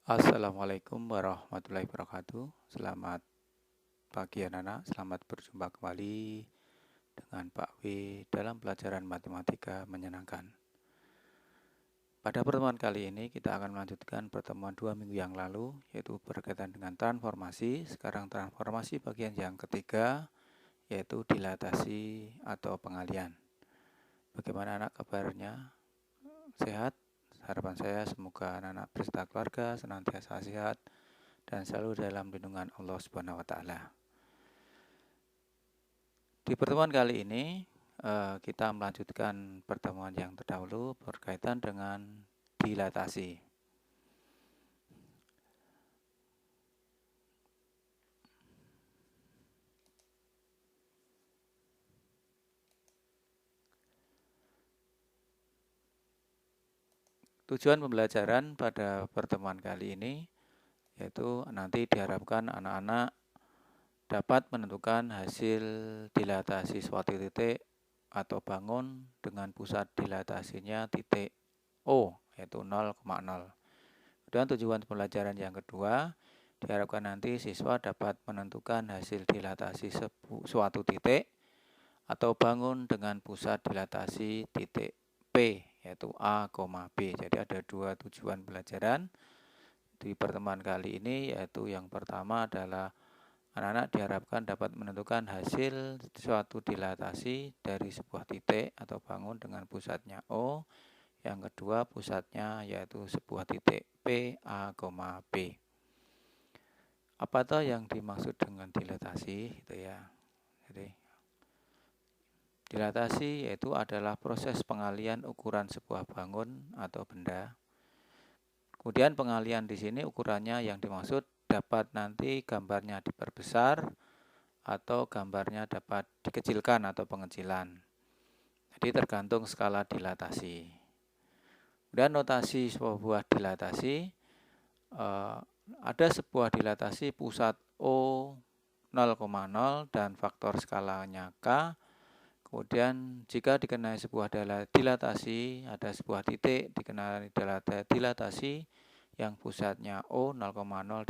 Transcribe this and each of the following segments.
Assalamualaikum warahmatullahi wabarakatuh. Selamat pagi anak-anak, selamat berjumpa kembali dengan Pak W dalam pelajaran matematika menyenangkan. Pada pertemuan kali ini kita akan melanjutkan pertemuan 2 minggu yang lalu, yaitu berkaitan dengan transformasi. Sekarang transformasi bagian yang ketiga, yaitu dilatasi atau pengalian. Bagaimana anak kabarnya? Sehat? Harapan saya semoga anak-anak beserta keluarga senantiasa sehat dan selalu dalam lindungan Allah Subhanahu wa taala. Di pertemuan kali ini kita melanjutkan pertemuan yang terdahulu berkaitan dengan dilatasi. Tujuan pembelajaran pada pertemuan kali ini yaitu nanti diharapkan anak-anak dapat menentukan hasil dilatasi suatu titik atau bangun dengan pusat dilatasinya titik O, yaitu 0,0. Dan tujuan pembelajaran yang kedua, diharapkan nanti siswa dapat menentukan hasil dilatasi suatu titik atau bangun dengan pusat dilatasi titik P, yaitu A, B. Jadi ada dua tujuan pembelajaran di pertemuan kali ini, yaitu yang pertama adalah anak-anak diharapkan dapat menentukan hasil suatu dilatasi dari sebuah titik atau bangun dengan pusatnya O. Yang kedua pusatnya yaitu sebuah titik P, A, B. Apa toh yang dimaksud dengan dilatasi itu ya. Jadi dilatasi yaitu adalah proses pengalian ukuran sebuah bangun atau benda. Kemudian pengalian di sini ukurannya yang dimaksud dapat nanti gambarnya diperbesar atau gambarnya dapat dikecilkan atau pengecilan. Jadi tergantung skala dilatasi. Kemudian notasi sebuah dilatasi, ada sebuah dilatasi pusat O 0,0 dan faktor skalanya K. Kemudian jika dikenai sebuah dilatasi, ada sebuah titik dikenai dilatasi yang pusatnya O 0,0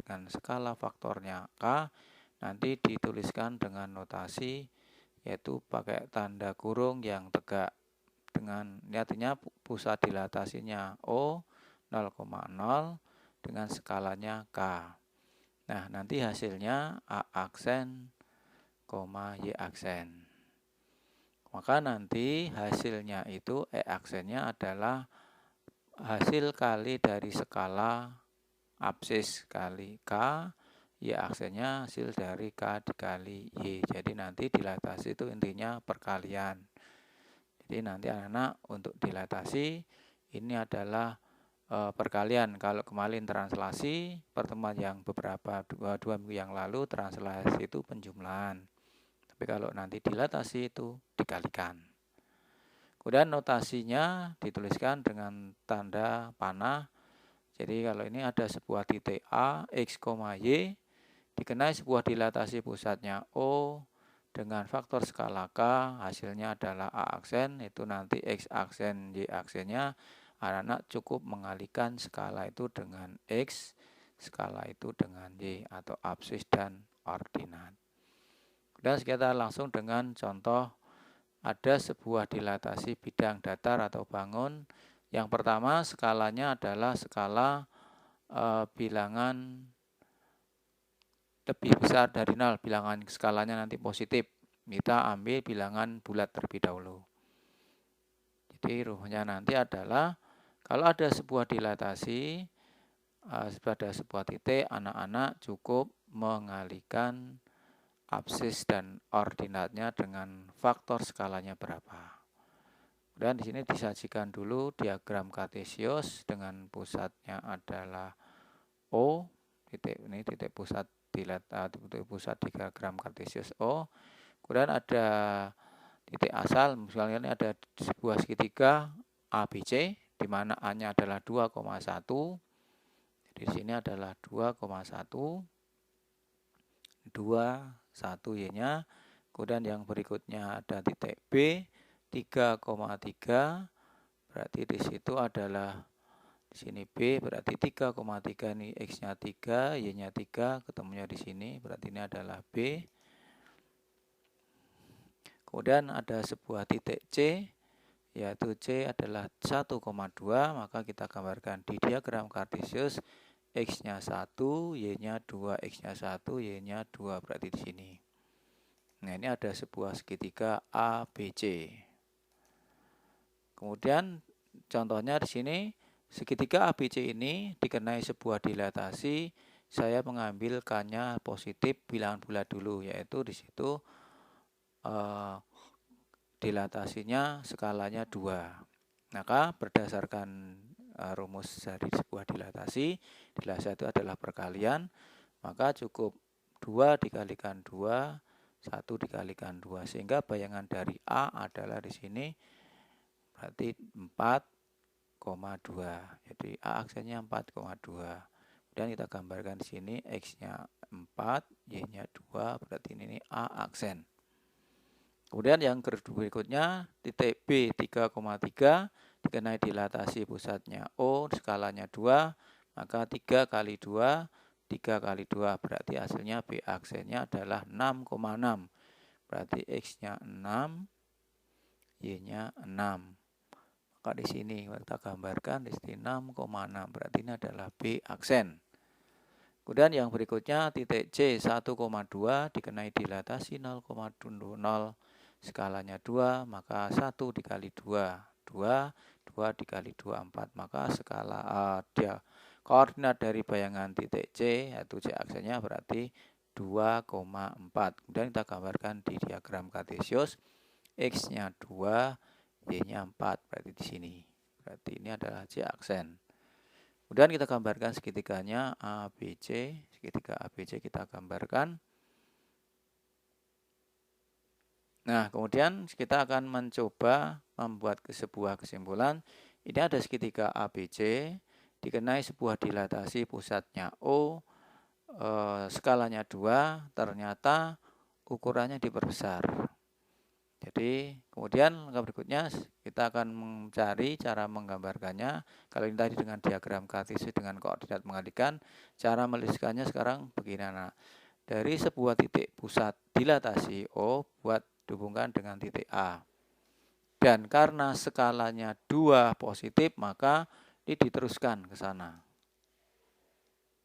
dengan skala faktornya K, nanti dituliskan dengan notasi yaitu pakai tanda kurung yang tegak. Dengan artinya pusat dilatasinya O 0,0 dengan skalanya K. Nah, nanti hasilnya A aksen, Y aksen. Maka nanti hasilnya itu E aksennya adalah hasil kali dari skala absis kali K, Y aksennya hasil dari K dikali Y. Jadi nanti dilatasi itu intinya perkalian. Jadi nanti anak-anak untuk dilatasi ini adalah perkalian. Kalau kemarin translasi, pertemuan yang beberapa dua minggu yang lalu translasi itu penjumlahan. Tapi kalau nanti dilatasi itu dikalikan. Kemudian notasinya dituliskan dengan tanda panah. Jadi kalau ini ada sebuah titik A, X, Y, dikenai sebuah dilatasi pusatnya O dengan faktor skala K, hasilnya adalah A aksen, itu nanti X aksen, Y aksennya, anak-anak cukup mengalihkan skala itu dengan X, skala itu dengan Y atau absis dan ordinat. Dan kita langsung dengan contoh, ada sebuah dilatasi bidang datar atau bangun. Yang pertama skalanya adalah skala bilangan lebih besar dari 0, bilangan skalanya nanti positif. Kita ambil bilangan bulat terlebih dahulu. Jadi rumusnya nanti adalah kalau ada sebuah dilatasi pada sebuah titik, anak-anak cukup mengalihkan absis dan ordinatnya dengan faktor skalanya berapa. Dan di sini disajikan dulu diagram kartesius dengan pusatnya adalah O, titik ini titik pusat titik pusat di diagram kartesius O. Kemudian ada titik asal, misalnya ini ada sebuah segitiga ABC di mana A-nya adalah 2,1. Di sini adalah 2,1 Y-nya. Kemudian yang berikutnya ada titik B 3,3. Berarti di situ adalah Di sini B berarti 3,3 ini X-nya 3, Y-nya 3, ketemunya di sini, berarti ini adalah B. Kemudian ada sebuah titik C, yaitu C adalah 1,2, maka kita gambarkan di diagram kartesius X-nya 1, Y-nya 2, X-nya 1, Y-nya 2, berarti di sini. Nah, ini ada sebuah segitiga ABC. Kemudian contohnya di sini, segitiga ABC ini dikenai sebuah dilatasi, saya mengambil K-nya positif bilangan bulat dulu, yaitu di situ dilatasinya skalanya 2. Maka berdasarkan rumus dari sebuah dilatasi itu adalah perkalian, maka cukup 2 dikalikan 2, 1 dikalikan 2, sehingga bayangan dari A adalah di sini berarti 4,2. Jadi A aksennya 4,2. Kemudian kita gambarkan di sini X-nya 4, Y-nya 2, berarti ini A aksen. Kemudian yang berikutnya titik B 3,3 dikenai dilatasi pusatnya O, skalanya 2, maka 3 kali 2, 3 kali 2, berarti hasilnya B aksennya adalah 6,6. Berarti X-nya 6, Y-nya 6. Maka di sini kita gambarkan di sini 6,6, berarti ini adalah B aksen. Kemudian yang berikutnya titik C 1,2 dikenai dilatasi 0,00, skalanya 2, maka 1 dikali 2, 2 dikali 2, 4, maka skala dia koordinat dari bayangan titik C, yaitu C aksennya berarti 2,4. Kemudian kita gambarkan di diagram kartesius, X-nya 2, Y-nya 4, berarti di sini. Berarti ini adalah C aksen. Kemudian kita gambarkan segitiganya ABC, segitiga ABC kita gambarkan. Nah, kemudian kita akan mencoba membuat sebuah kesimpulan. Ini ada segitiga ABC, dikenai sebuah dilatasi pusatnya O, skalanya 2, ternyata ukurannya diperbesar. Jadi, kemudian berikutnya kita akan mencari cara menggambarkannya. Kalau ini tadi dengan diagram kartesius dengan koordinat mengalihkan, cara menuliskannya sekarang begini. Nah, dari sebuah titik pusat dilatasi O buat dihubungkan dengan titik A. Dan karena skalanya 2 positif, maka ini diteruskan ke sana.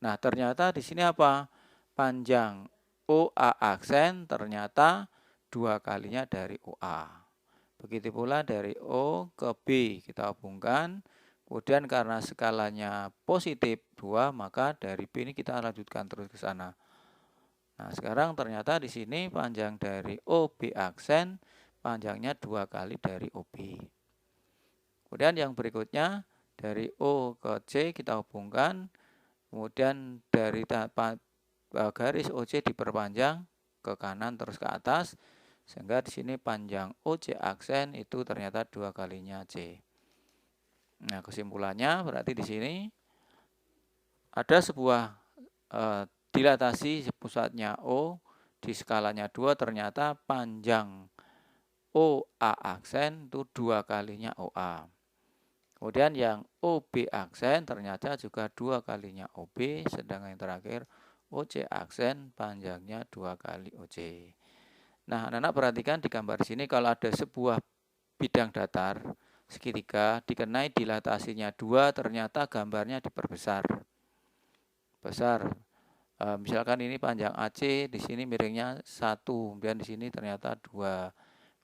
Nah, ternyata di sini apa? Panjang OA aksen ternyata 2 kalinya dari OA. Begitu pula dari O ke B kita hubungkan. Kemudian karena skalanya positif 2, maka dari B ini kita lanjutkan terus ke sana. Nah, sekarang ternyata di sini panjang dari OB aksen panjangnya 2 kali dari OB. Kemudian yang berikutnya dari O ke C kita hubungkan. Kemudian dari garis OC diperpanjang ke kanan terus ke atas, sehingga di sini panjang OC aksen itu ternyata 2 kalinya C. Nah, kesimpulannya berarti di sini ada sebuah dilatasi pusatnya O di skalanya 2, ternyata panjang OA aksen itu 2 kalinya OA. Kemudian yang OB aksen ternyata juga 2 kalinya OB, sedangkan yang terakhir OC aksen panjangnya 2 kali OC. Nah, anak-anak perhatikan di gambar sini, kalau ada sebuah bidang datar segitiga dikenai dilatasinya 2, ternyata gambarnya diperbesar. Besar. Misalkan ini panjang AC, di sini miringnya 1, kemudian di sini ternyata 2.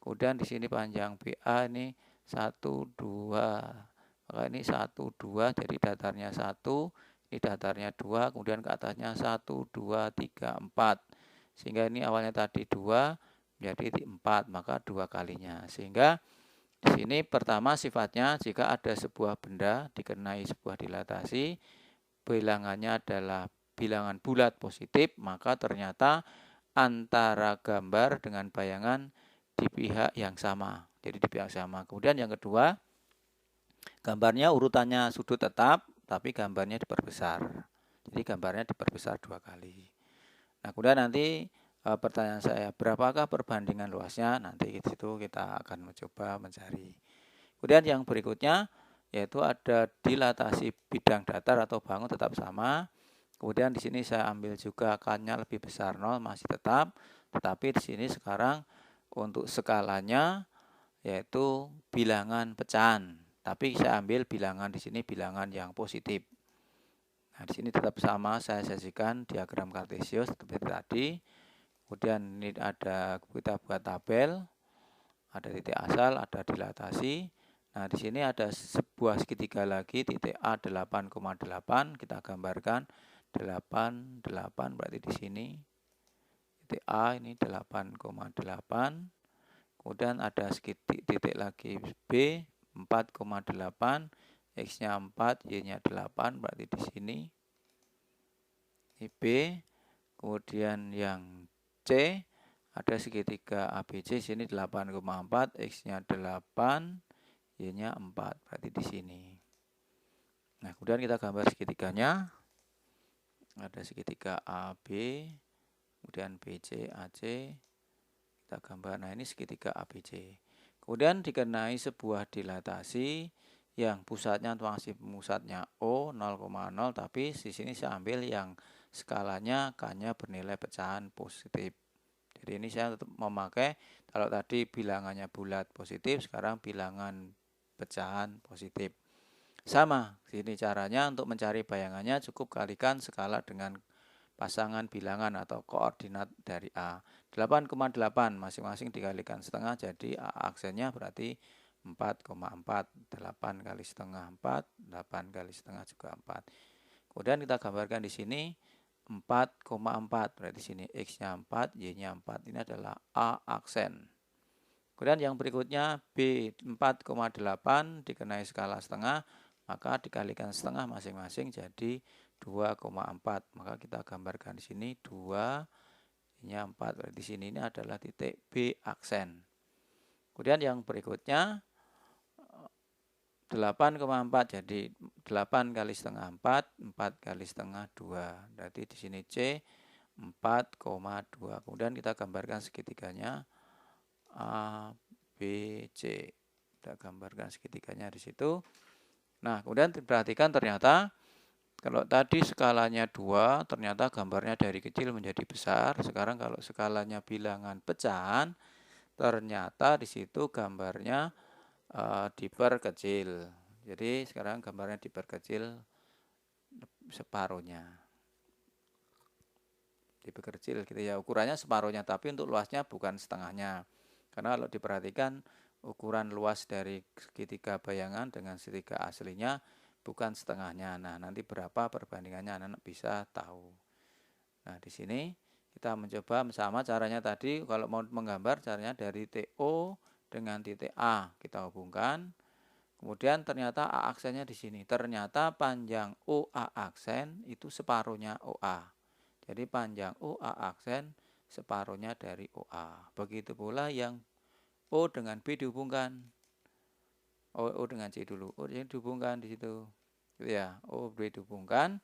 Kemudian di sini panjang BA ini 1, 2. Maka ini 1, 2, jadi datarnya 1, ini datarnya 2, kemudian ke atasnya 1, 2, 3, 4. Sehingga ini awalnya tadi 2, menjadi 4, maka 2 kalinya. Sehingga di sini pertama sifatnya jika ada sebuah benda dikenai sebuah dilatasi, bilangannya adalah bilangan bulat positif, maka ternyata antara gambar dengan bayangan di pihak yang sama. Jadi di pihak sama. Kemudian yang kedua, gambarnya urutannya sudut tetap, tapi gambarnya diperbesar. Jadi gambarnya diperbesar 2 kali. Nah, kemudian nanti pertanyaan saya, berapakah perbandingan luasnya? Nanti di situ kita akan mencoba mencari. Kemudian yang berikutnya, yaitu ada dilatasi bidang datar atau bangun tetap sama. Kemudian di sini saya ambil juga K-nya lebih besar 0 masih tetap, tetapi di sini sekarang untuk skalanya yaitu bilangan pecahan. Tapi saya ambil bilangan di sini bilangan yang positif. Nah, di sini tetap sama saya sajikan diagram kartesius seperti tadi. Kemudian ini ada kita buat tabel, ada titik asal, ada dilatasi. Nah, di sini ada sebuah segitiga lagi, titik A 8,8, kita gambarkan 8 berarti di sini titik A ini 8,8. Kemudian ada titik lagi B 4,8, X-nya 4, Y-nya 8 berarti di sini ini B. Kemudian yang C ada segitiga ABC sini 8,4, X-nya 8, Y-nya 4 berarti di sini. Nah, kemudian kita gambar segitiganya. Ada segitiga AB, kemudian BC, AC. Kita gambar, nah ini segitiga ABC. Kemudian dikenai sebuah dilatasi yang pusatnya masih pusatnya O 0,0, tapi di sini saya ambil yang skalanya K-nya bernilai pecahan positif. Jadi ini saya tetap memakai, kalau tadi bilangannya bulat positif, sekarang bilangan pecahan positif. Sama, sini caranya untuk mencari bayangannya cukup kalikan skala dengan pasangan bilangan atau koordinat dari A. 8,8 masing-masing dikalikan setengah, jadi A aksennya berarti 4,4. 8 kali setengah 4, 8 kali setengah juga 4. Kemudian kita gambarkan di sini 4,4, berarti sini X-nya 4, Y-nya 4. Ini adalah A aksen. Kemudian yang berikutnya B 4,8 dikenai skala setengah, maka dikalikan setengah masing-masing jadi 2,4. Maka kita gambarkan di sini 2, ini 4. Berarti di sini ini adalah titik B aksen. Kemudian yang berikutnya 8,4 jadi 8 kali setengah 4, 4 kali setengah 2. Berarti di sini C 4,2. Kemudian kita gambarkan segitiganya A, B, C. Kita gambarkan segitiganya di situ. Nah, kemudian diperhatikan ternyata kalau tadi skalanya 2, ternyata gambarnya dari kecil menjadi besar. Sekarang kalau skalanya bilangan pecahan, ternyata di situ gambarnya diperkecil. Jadi sekarang gambarnya diperkecil separuhnya. Diperkecil gitu ya, ukurannya separuhnya, tapi untuk luasnya bukan setengahnya. Karena kalau diperhatikan ukuran luas dari segitiga bayangan dengan segitiga aslinya bukan setengahnya. Nah, nanti berapa perbandingannya anak-anak bisa tahu. Nah, di sini kita mencoba sama caranya tadi, kalau mau menggambar caranya dari TO dengan titik A kita hubungkan. Kemudian ternyata A aksennya di sini. Ternyata panjang OA aksen itu separuhnya OA. Jadi panjang OA aksen separuhnya dari OA. Begitu pula yang O dengan B dihubungkan. O dengan C dulu. O ini dihubungkan di situ. Gitu ya. O B dihubungkan.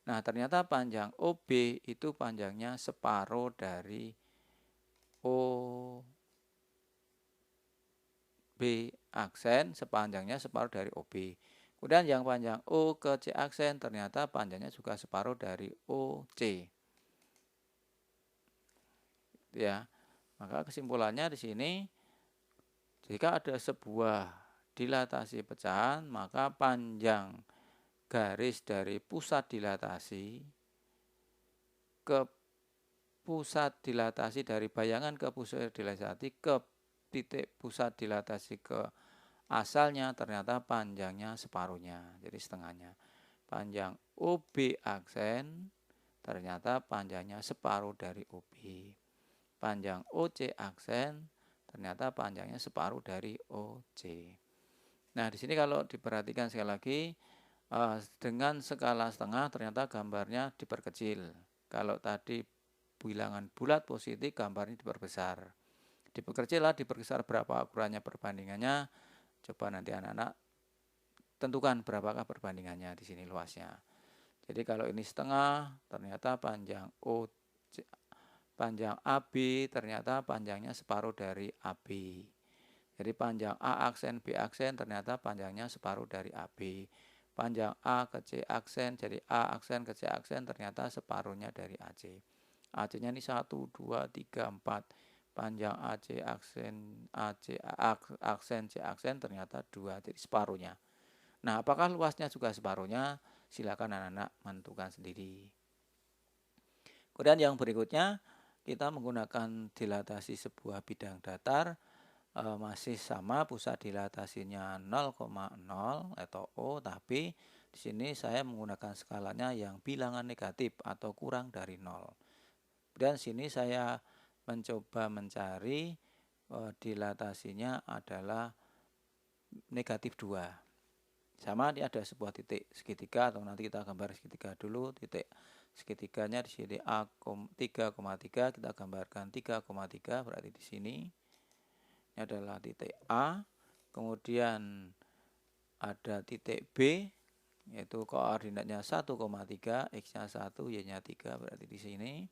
Nah, ternyata panjang OB itu panjangnya separuh dari OB aksen, sepanjangnya separuh dari OB. Kemudian yang panjang O ke C aksen ternyata panjangnya juga separuh dari OC. Ya. Maka kesimpulannya di sini, jika ada sebuah dilatasi pecahan, maka panjang garis dari pusat dilatasi ke pusat dilatasi, dari bayangan ke pusat dilatasi ke titik pusat dilatasi ke asalnya ternyata panjangnya separuhnya, jadi setengahnya. Panjang OB aksen ternyata panjangnya separuh dari OB. Panjang OC aksen ternyata panjangnya separuh dari OC. Nah, di sini kalau diperhatikan sekali lagi, dengan skala setengah ternyata gambarnya diperkecil. Kalau tadi bilangan bulat positif, gambarnya diperbesar. Diperkecil lah, diperbesar berapa ukurannya perbandingannya. Coba nanti anak-anak tentukan berapakah perbandingannya di sini luasnya. Jadi kalau ini setengah, ternyata panjang AB ternyata panjangnya separuh dari AB. Jadi panjang A aksen B aksen ternyata panjangnya separuh dari AB. Panjang A ke C aksen, jadi A aksen ke C aksen ternyata separuhnya dari AC. AC-nya ini 1, 2, 3, 4. Panjang AC aksen aksen C aksen ternyata 2, jadi separuhnya. Nah, apakah luasnya juga separuhnya? Silakan anak-anak menentukan sendiri. Kemudian yang berikutnya, kita menggunakan dilatasi sebuah bidang datar, masih sama pusat dilatasinya 0,0 atau O, tapi di sini saya menggunakan skalanya yang bilangan negatif atau kurang dari 0. Dan sini saya mencoba mencari dilatasinya adalah negatif 2. Sama ini ada sebuah titik segitiga, atau nanti kita gambar segitiga dulu. Titik segitiganya di sini A 3,3, kita gambarkan 3,3, berarti di sini ini adalah titik A. Kemudian ada titik B, yaitu koordinatnya 1,3, X-nya 1, Y-nya 3, berarti di sini.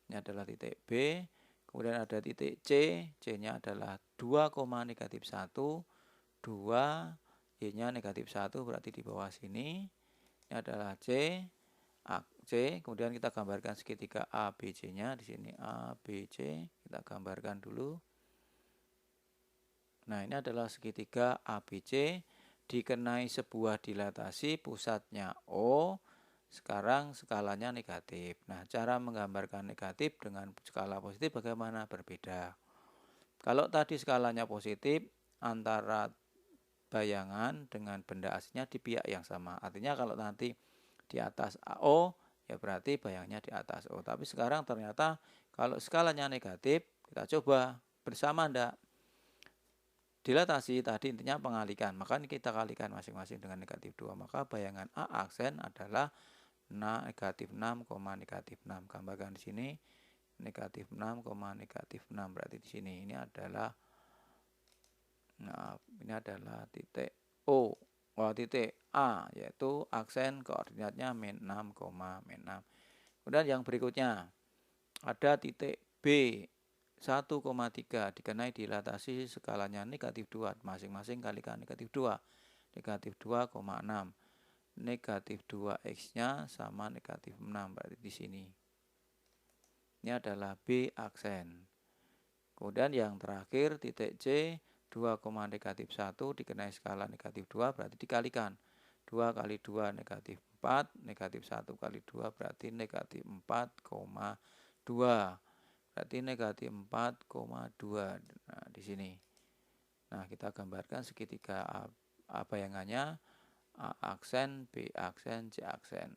Ini adalah titik B. Kemudian ada titik C, C-nya adalah 2, negatif 1, 2, Y-nya negatif 1, berarti di bawah sini. Ini adalah C, C. Kemudian kita gambarkan segitiga ABC-nya di sini ABC, kita gambarkan dulu. Nah, ini adalah segitiga ABC dikenai sebuah dilatasi, pusatnya O, sekarang skalanya negatif. Nah, cara menggambarkan negatif dengan skala positif bagaimana? Berbeda. Kalau tadi skalanya positif, antara bayangan dengan benda aslinya di pihak yang sama. Artinya kalau nanti di atas O, ya berarti bayangnya di atas O. Tapi sekarang ternyata kalau skalanya negatif, kita coba bersama enggak? Dilatasi tadi intinya pengalikan, maka ini kita kalikan masing-masing dengan negatif 2. Maka bayangan A aksen adalah negatif 6, negatif 6. Gambarkan di sini negatif 6, negatif 6. Berarti di sini ini adalah titik O, titik A, yaitu aksen koordinatnya min 6, min 6. Kemudian yang berikutnya ada titik B 1,3 dikenai dilatasi skalanya negatif 2, masing-masing kalikan negatif 2, negatif 2,6, negatif 2x-nya sama negatif 6, berarti di sini. Ini adalah B aksen. Kemudian yang terakhir titik C 2, negatif 1 dikenai skala negatif 2, berarti dikalikan. 2 kali 2 negatif 4, negatif 1 kali 2 berarti negatif 4,2. Berarti negatif 4,2. Nah, di sini. Nah, kita gambarkan segitiga bayangannya A aksen, B aksen, C aksen.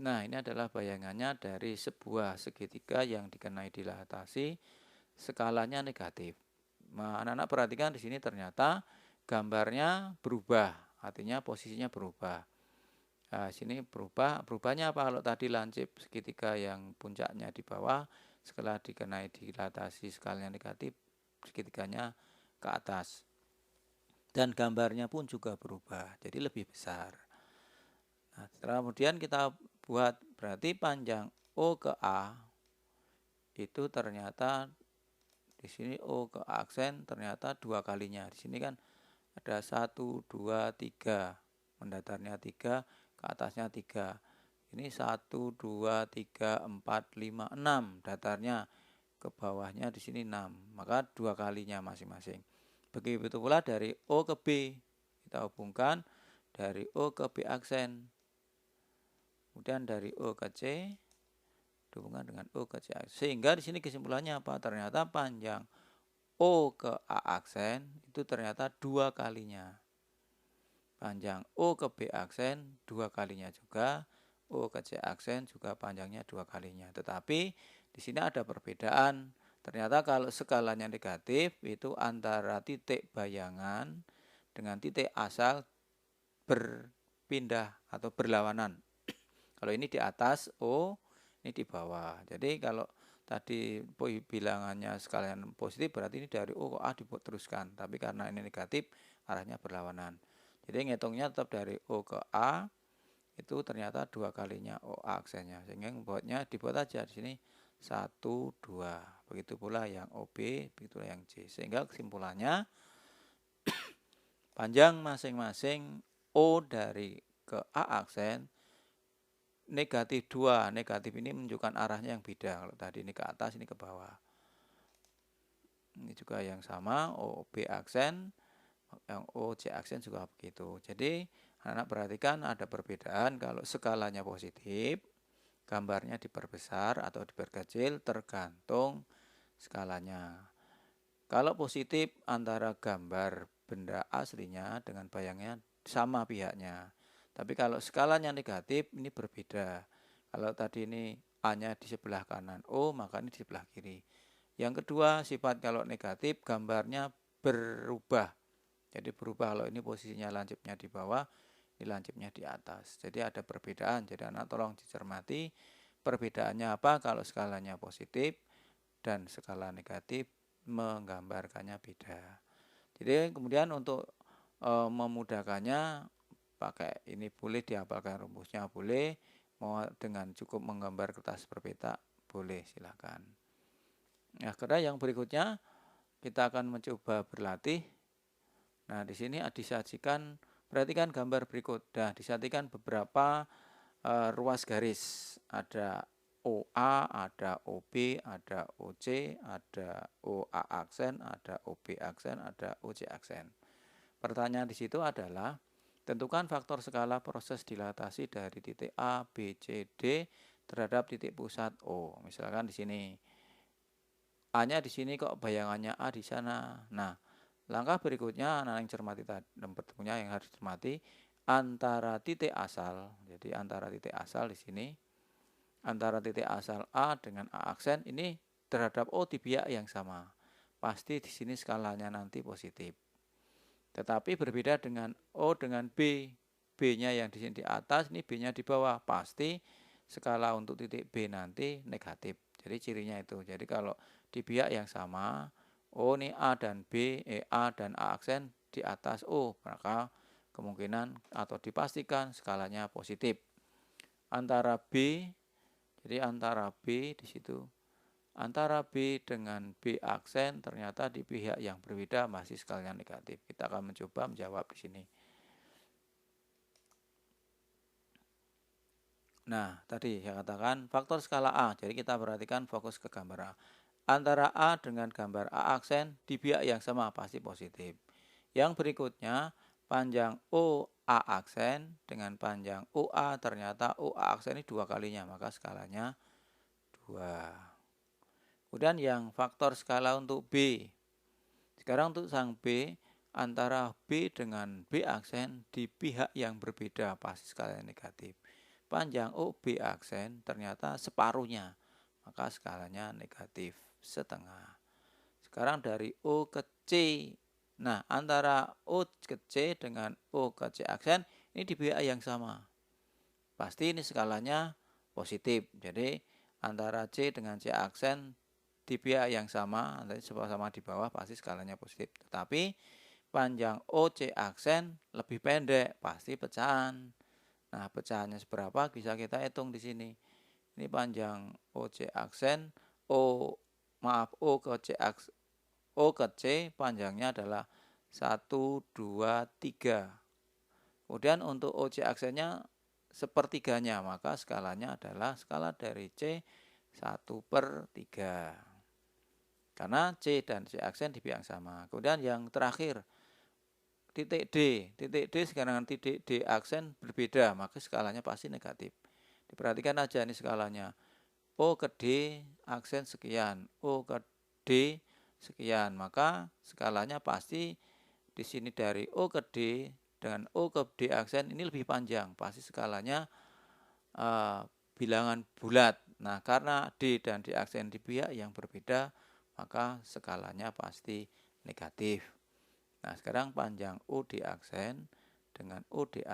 Nah, ini adalah bayangannya dari sebuah segitiga yang dikenai dilatasi, skalanya negatif. Nah, anak-anak perhatikan di sini ternyata gambarnya berubah, artinya posisinya berubah. Nah, sini berubahnya apa? Kalau tadi lancip segitiga yang puncaknya di bawah, setelah dikenai dilatasi skalanya negatif, segitiganya ke atas. Dan gambarnya pun juga berubah, jadi lebih besar. Nah, setelah kemudian kita buat, berarti panjang O ke A itu ternyata di sini O ke aksen ternyata 2 kalinya. Di sini kan ada 1, 2, 3, mendatarnya 3, ke atasnya 3. Ini 1, 2, 3, 4, 5, 6. Datarnya ke bawahnya di sini 6. Maka 2 kalinya masing-masing. Begitu pula dari O ke B. Kita hubungkan dari O ke B aksen. Kemudian dari O ke C dihubungkan dengan O ke C aksen. Sehingga di sini kesimpulannya apa? Ternyata panjang O ke A aksen itu ternyata 2 kalinya. Panjang O ke B aksen 2 kalinya juga, O ke C aksen juga panjangnya 2 kalinya. Tetapi di sini ada perbedaan. Ternyata kalau skalanya negatif itu antara titik bayangan dengan titik asal berpindah atau berlawanan. Kalau ini di atas O, ini di bawah. Jadi kalau tadi bilangannya sekalian positif, berarti ini dari O ke A diteruskan. Tapi karena ini negatif, arahnya berlawanan. Jadi ngitungnya tetap dari O ke A itu ternyata 2 kalinya OA aksennya. Sehingga dibuat aja di sini 1, 2. Begitu pula yang OB, begitu yang C. Sehingga kesimpulannya panjang masing-masing O dari ke A aksen negatif 2. Negatif ini menunjukkan arahnya yang beda. Kalau tadi ini ke atas, ini ke bawah. Ini juga yang sama, OB aksen, yang OC aksen juga begitu. Jadi anak-anak perhatikan ada perbedaan kalau skalanya positif, gambarnya diperbesar atau diperkecil tergantung skalanya. Kalau positif antara gambar benda aslinya dengan bayangnya sama pihaknya. Tapi kalau skalanya negatif ini berbeda. Kalau tadi ini A-nya di sebelah kanan O, maka ini di sebelah kiri. Yang kedua, sifat kalau negatif gambarnya berubah. Jadi berubah, kalau ini posisinya lancipnya di bawah, ini lancipnya di atas. Jadi ada perbedaan. Jadi anak tolong dicermati perbedaannya apa kalau skalanya positif dan skala negatif menggambarkannya beda. Jadi kemudian untuk memudahkannya pakai ini boleh dihafalkan rumusnya, boleh mau dengan cukup menggambar kertas berpeta boleh, silakan. Nah, karena yang berikutnya kita akan mencoba berlatih. Nah, di sini disajikan, perhatikan gambar berikut. Nah, disajikan beberapa ruas garis. Ada OA, ada OB, ada OC, ada OA aksen, ada OB aksen, ada OC aksen. Pertanyaan di situ adalah tentukan faktor skala proses dilatasi dari titik A, B, C, D terhadap titik pusat O. Misalkan di sini A-nya di sini kok bayangannya A di sana. Nah, langkah berikutnya anak yang cermati tadi, yang harus cermati antara titik asal. Jadi antara titik asal di sini, antara titik asal A dengan A aksen ini terhadap O di pihak yang sama. Pasti di sini skalanya nanti positif. Tetapi berbeda dengan O dengan B. B-nya yang di sini di atas, ini B-nya di bawah. Pasti skala untuk titik B nanti negatif. Jadi cirinya itu. Jadi kalau di pihak yang sama, O ini A dan B, A dan A aksen di atas O, maka kemungkinan atau dipastikan skalanya positif. Antara B, jadi antara B di situ, antara B dengan B aksen ternyata di pihak yang berbeda masih skalanya negatif. Kita akan mencoba menjawab di sini. Nah, tadi saya katakan faktor skala A. Jadi kita perhatikan fokus ke gambar A. Antara A dengan gambar A aksen di pihak yang sama pasti positif. Yang berikutnya, panjang OA aksen dengan panjang OA ternyata OA aksen ini 2 kalinya, maka skalanya 2. Kemudian yang faktor skala untuk B. Sekarang untuk sang B, antara B dengan B aksen di pihak yang berbeda pasti skalanya negatif. Panjang OB aksen ternyata separuhnya, maka skalanya negatif setengah. Sekarang dari O ke C. Nah, antara O ke C dengan O ke C aksen ini di pihak yang sama. Pasti ini skalanya positif. Jadi antara C dengan C aksen di pihak yang sama, nanti sama-sama di bawah pasti skalanya positif. Tetapi panjang OC aksen lebih pendek, pasti pecahan. Nah, pecahannya seberapa bisa kita hitung di sini. Ini panjang OC aksen, O ke C aksen, O ke C panjangnya adalah 1, 2, 3. Kemudian untuk OC aksennya sepertiganya, maka skalanya adalah skala dari C 1/3. Karena C dan C aksen di pihak sama. Kemudian yang terakhir, titik D. Titik D sekarang titik D aksen berbeda, maka skalanya pasti negatif. Diperhatikan aja ini skalanya. O ke D aksen sekian, O ke D sekian, maka skalanya pasti di sini dari O ke D dengan O ke D aksen ini lebih panjang, pasti skalanya bilangan bulat. Nah, karena D dan D aksen di pihak yang berbeda, maka skalanya pasti negatif. Nah, sekarang panjang OD aksen dengan OD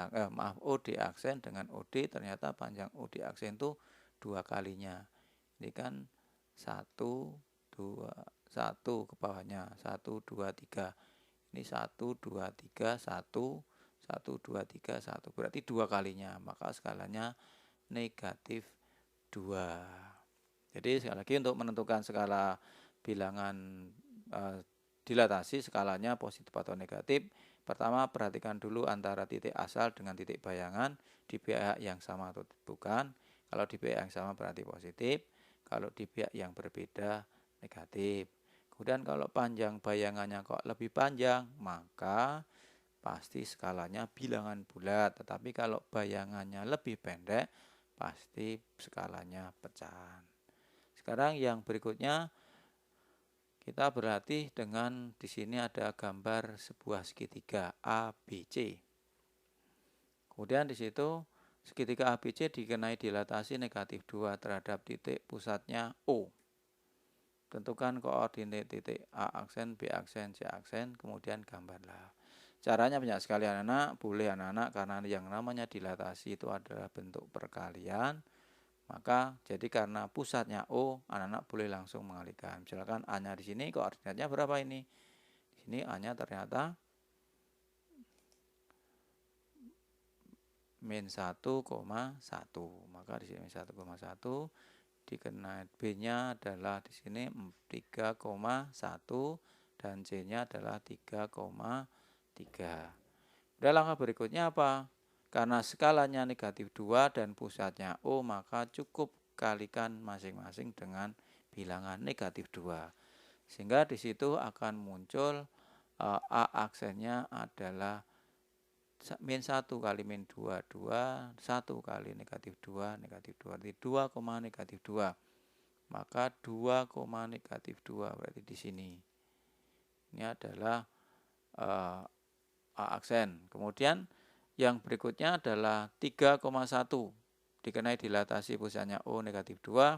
aksen dengan OD ternyata panjang OD aksen itu 2 kalinya. Ini kan 1, 2, 1 ke bawahnya, 1, 2, 3. Ini 1, 2, 3, 1, 1, 2, 3, 1. Berarti 2 kalinya, maka skalanya negatif 2. Jadi sekali lagi untuk menentukan skala bilangan dilatasi, skalanya positif atau negatif, pertama perhatikan dulu antara titik asal dengan titik bayangan di pihak yang sama atau bukan. Kalau di pihak yang sama berarti positif, kalau di pihak yang berbeda negatif. Kemudian kalau panjang bayangannya kok lebih panjang, maka pasti skalanya bilangan bulat. Tetapi kalau bayangannya lebih pendek, pasti skalanya pecahan. Sekarang yang berikutnya kita berlatih dengan di sini ada gambar sebuah segitiga ABC. Kemudian di situ segitiga ABC dikenai dilatasi negatif 2 terhadap titik pusatnya O. Tentukan koordinat titik A aksen, B aksen, C aksen, kemudian gambarlah. Caranya banyak sekali anak-anak, boleh anak-anak karena yang namanya dilatasi itu adalah bentuk perkalian. Maka jadi karena pusatnya O, anak-anak boleh langsung mengalihkan. Misalkan A-nya di sini, koordinatnya berapa ini? Di sini A-nya ternyata min 1,1. Maka di sini min 1,1. Dikenai B-nya adalah di sini 3,1 dan C-nya adalah 3,3. Udah, langkah berikutnya apa? Karena skalanya negatif 2 dan pusatnya O, maka cukup kalikan masing-masing dengan bilangan negatif 2. Sehingga di situ akan muncul A aksennya adalah min 1 kali min 2, 2, 1 kali negatif 2, negatif 2, berarti 2, negatif 2. Maka 2, negatif 2 berarti di sini. Ini adalah A aksen. Kemudian yang berikutnya adalah 3,1. Dikenai dilatasi pusatnya O negatif 2,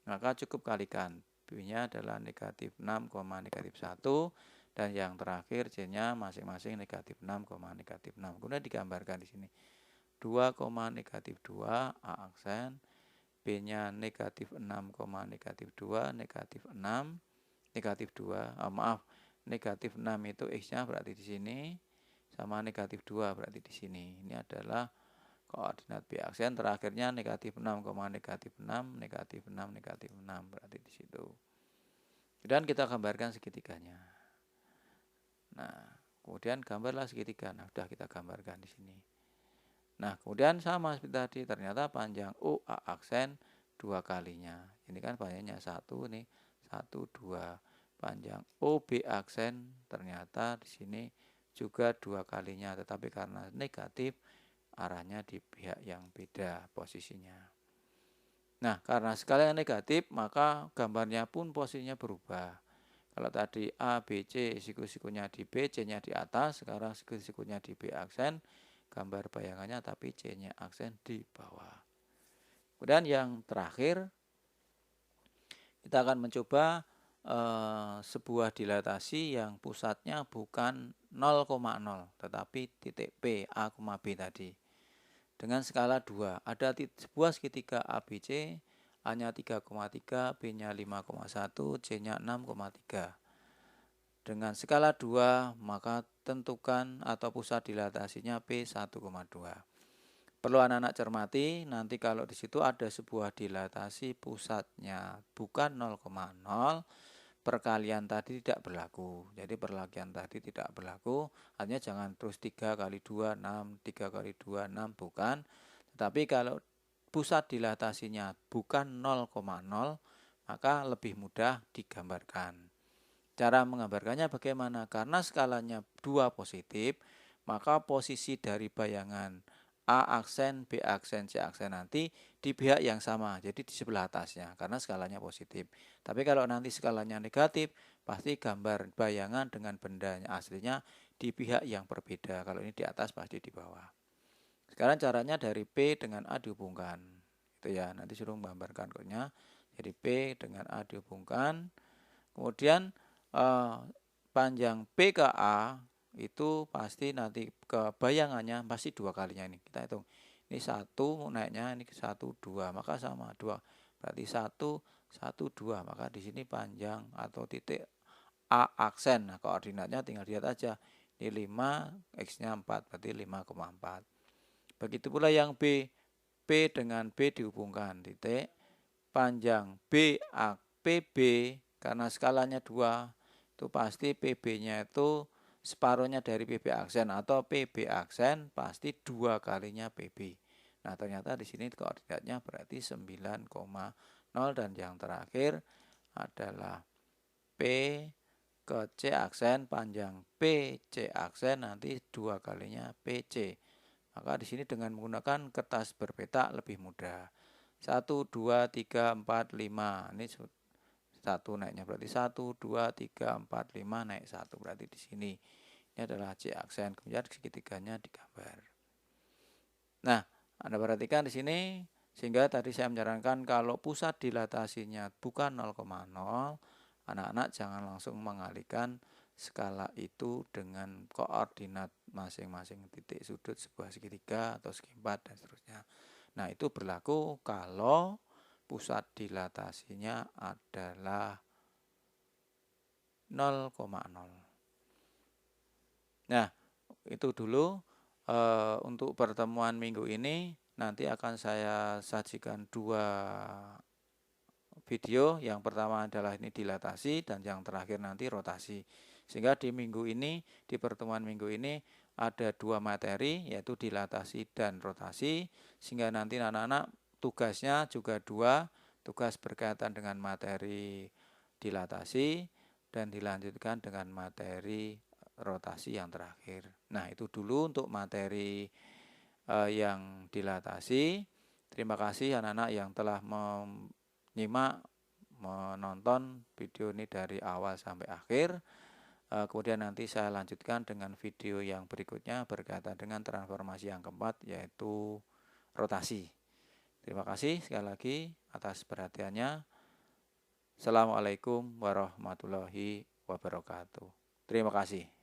maka cukup kalikan. B-nya adalah negatif 6, negatif 1. Dan yang terakhir C-nya masing-masing negatif 6, negatif 6. Kemudian digambarkan di sini. 2, negatif 2 A aksen. B-nya negatif 6, negatif 2, negatif 6, negatif 2. Negatif 6 itu X-nya berarti di sini. Sama negatif 2 berarti di sini. Ini adalah koordinat B aksen. Terakhirnya negatif 6, negatif 6, negatif 6, negatif 6 berarti di situ. Dan kita gambarkan segitiganya. Nah, kemudian gambarlah segitiga. Nah, sudah kita gambarkan di sini. Nah, kemudian sama seperti tadi, ternyata panjang OA aksen 2 kalinya. Ini kan panjangnya 1 nih, 1, 2. Panjang OB aksen ternyata di sini juga 2 kalinya, tetapi karena negatif arahnya di pihak yang beda posisinya. Nah, karena skala yang negatif, maka gambarnya pun posisinya berubah. Kalau tadi A, B, C, siku-sikunya di B, C-nya di atas, sekarang siku-sikunya di B aksen, gambar bayangannya tapi C-nya aksen di bawah. Kemudian yang terakhir, kita akan mencoba sebuah dilatasi yang pusatnya bukan 0,0 tetapi titik P, A, B tadi. Dengan skala 2, ada sebuah segitiga ABC, A-nya 3,3, B-nya 5,1, C-nya 6,3. Dengan skala 2, maka tentukan atau pusat dilatasinya P 1,2. Perlu anak-anak cermati, nanti kalau di situ ada sebuah dilatasi pusatnya bukan 0,0, perkalian tadi tidak berlaku. Jadi perkalian tadi tidak berlaku, artinya jangan terus 3 kali 2, 6, 3 kali 2, 6, bukan. Tetapi kalau pusat dilatasinya bukan 0,0, maka lebih mudah digambarkan. Cara menggambarkannya bagaimana? Karena skalanya 2 positif, maka posisi dari bayangan A aksen, B aksen, C aksen nanti di pihak yang sama, jadi di sebelah atasnya, karena skalanya positif. Tapi kalau nanti skalanya negatif, pasti gambar bayangan dengan bendanya aslinya di pihak yang berbeda. Kalau ini di atas, pasti di bawah. Sekarang caranya dari P dengan A dihubungkan. Itu ya, nanti suruh menggambarkan kodenya. Jadi P dengan A dihubungkan. Kemudian panjang P ke A itu pasti nanti ke bayangannya pasti 2 kalinya ini. Kita hitung. Ini 1 naiknya ini ke 1, 2. Maka sama 2. Berarti 1, 1, 2. Maka di sini panjang atau titik A aksen. Nah, koordinatnya tinggal lihat aja. Ini 5, X-nya 4. Berarti 5,4. Begitu pula yang B. P dengan B dihubungkan. Titik. panjang PB, karena skalanya 2, itu pasti PB-nya itu separuhnya dari PB aksen, atau PB aksen pasti 2 kalinya PB. Nah, ternyata di sini koordinatnya berarti 9,0, dan yang terakhir adalah P ke C aksen panjang PC aksen nanti 2 kalinya PC. Maka di sini dengan menggunakan kertas berpetak lebih mudah. 1, 2, 3, 4, 5. Ini 1 naiknya berarti 1, 2, 3, 4, 5 naik 1 berarti di sini. Ini adalah C aksen. Kemudian segitiganya digambar. Nah, Anda perhatikan di sini, sehingga tadi saya menyarankan kalau pusat dilatasinya bukan 0,0, anak-anak jangan langsung mengalihkan skala itu dengan koordinat masing-masing titik sudut sebuah segitiga atau segi 4 dan seterusnya. Nah, itu berlaku kalau pusat dilatasinya adalah 0,0. Nah, itu dulu untuk pertemuan minggu ini. Nanti akan saya sajikan 2 video. Yang pertama adalah ini dilatasi, dan yang terakhir nanti rotasi. Sehingga di minggu ini, di pertemuan minggu ini ada 2 materi, yaitu dilatasi dan rotasi. Sehingga nanti anak-anak tugasnya juga 2, tugas berkaitan dengan materi dilatasi dan dilanjutkan dengan materi rotasi yang terakhir. Nah, itu dulu untuk materi yang dilatasi. Terima kasih anak-anak yang telah menyimak, menonton video ini dari awal sampai akhir. Kemudian nanti saya lanjutkan dengan video yang berikutnya berkaitan dengan transformasi yang keempat, yaitu rotasi. Terima kasih sekali lagi atas perhatiannya. Assalamualaikum warahmatullahi wabarakatuh. Terima kasih.